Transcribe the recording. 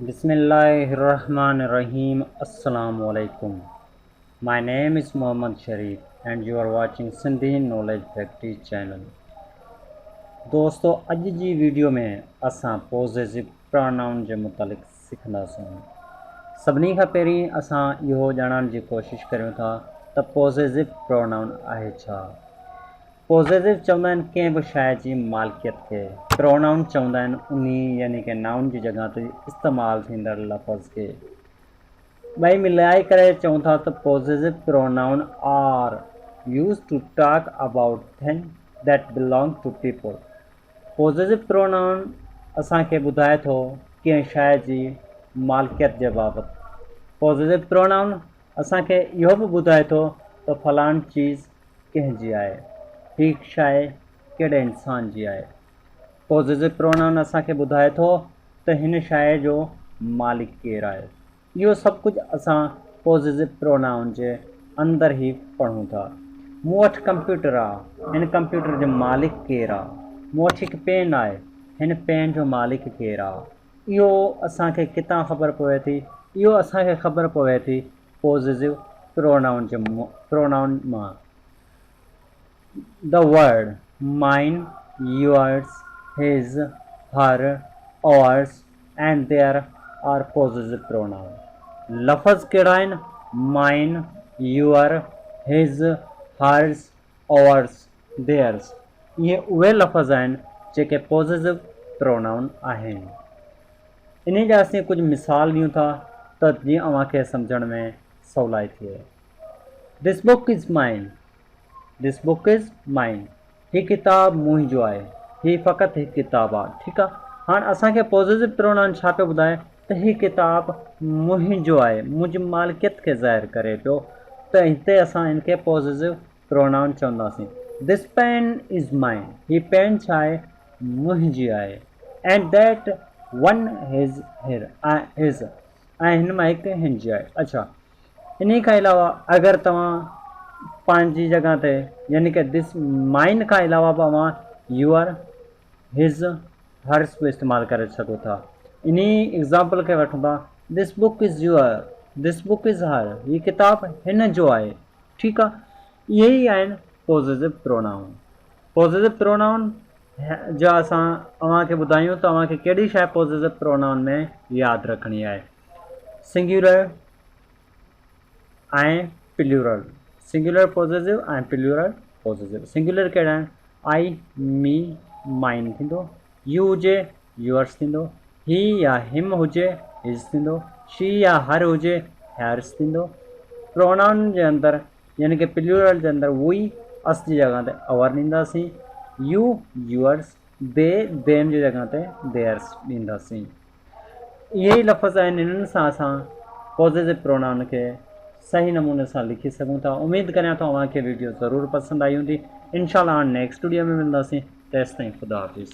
Bismillahirrahmanirrahim. Assalamu alaikum. My name is Muhammad Sharif and you are watching Sindhi Knowledge Factory channel. दोस्तों अॼु जी video में असां positive pronoun जे मुतालिक़ सिखंदासीं। सभिनी खां पहिरीं असां इहो ॼाणण जी कोशिशि करियूं था त पॉज़िटिव प्रोनाउन आहे छा। पॉज़िटिव चवंदा आहिनि कंहिं बि शइ जी मालिकियत खे। प्रोनाउन चवंदा आहिनि उन्ही यानी कि नाउन जी जॻह ते इस्तेमालु थींदड़ लफ़्ज़ खे। ॿई मिलाए करे चऊं था त positive pronoun are use to talk about thing that belong to people. Positive pronoun असांखे ॿुधाए थो कंहिं शइ जी मालिकियत जे बाबति। पॉज़िटिव प्रोनाउन असांखे इहो बि ॿुधाए थो त फलाणी चीज़ कंहिंजी आहे, हीअ शइ कहिड़े इंसान जी आहे। पॉज़िटिव प्रोनाउन असांखे ॿुधाए थो त हिन शइ जो मालिक केरु आहे। इहो सभु कुझु असां पॉज़िटिव प्रोनाउन जे अंदरि ई पढ़ूं था। मूं वटि कंप्यूटर आहे, हिन कंप्यूटर जो मालिक केरु आहे। मूं वटि हिकु पेन आहे, हिन पेन जो मालिक केरु आहे। इहो असांखे किथां ख़बर पवे थी? इहो असांखे ख़बर पवे थी पॉज़िटिव प्रोनाउन मां। The word mine, yours, his, her, ours and there are possessive pronoun. लफ़्ज़ कहिड़ा आहिनि? mine, your, his, hers, ours, theirs। इहे उहे लफ़्ज़ आहिनि जेके पॉज़िटिव प्रोनाउन आहिनि। इन जा असीं कुझु मिसाल ॾियूं था त जीअं अव्हांखे सम्झण में सवलाई थिए। This book is mine. This book is mine. ही किताब मुंहिंजो आहे। ही फ़क़ति हिकु किताबु आहे। ठीकु आहे। हाणे असांखे पॉज़िटिव प्रोनाउन छा पियो ॿुधाए त ही किताबु मुंहिंजो आहे, मुंहिंजी मालिकियत खे ज़ाहिर करे पियो। त हिते असां हिनखे पॉज़िटिव प्रोनाउन चवंदासीं। दिस पेन इज़ माइन। ही पेन छा आहे? मुंहिंजी आहे। एंड दैट वन हिज़ ऐं हिन मां हिकु हिनजी आहे। अच्छा, इन खां अलावा अगरि तव्हां पंहिंजी जॻह ते यानी कि दिस माइन खां अलावा बि अव्हां यूअर, हिज़, हर्स बि इस्तेमालु करे सघो था। इन एग्ज़ाम्पल खे वठूं था। This book is your, this book is her. हीअ किताबु हिन जो आहे। ठीकु आहे। इहे ई आहिनि पॉज़िटिव प्रोनाउन। पॉज़िटिव प्रोनाउन जा असां अव्हांखे ॿुधायूं त अव्हांखे कहिड़ी शइ पॉज़िटिव प्रोनाउन में यादि रखणी आहे। सिंग्युलर ऐं प्लूरल। सिंगुलर पॉज़िटिव ऐं प्लूरल पॉज़िटिव। सिंगुलर कहिड़ा आहिनि? आई, मी, माइन थींदो। यू हुजे यूअर्स थींदो। ही या हिम हुजे हिज़ थींदो। शी या हर हुजे हैर्स थींदो। प्रोनाउन जे अंदरि यानी कि प्लूरल जे अंदरि वी असली जॻह ते अवर ॾींदासीं। यू यूअर्स, दे देम जी जॻह ते देयर्स ॾींदासीं। इहे ई लफ़्ज़ आहिनि, इन्हनि सां असां पॉज़िटिव प्रोनाउन खे सही नमूने सां लिखी सघूं था। उमेदु करियां थो अव्हांखे वीडियो ज़रूरु पसंदि आई हूंदी। इंशाअल्लाह नेक्स्ट वीडियो में मिलंदासीं। तेसिताईं ख़ुदा हाफ़िज़।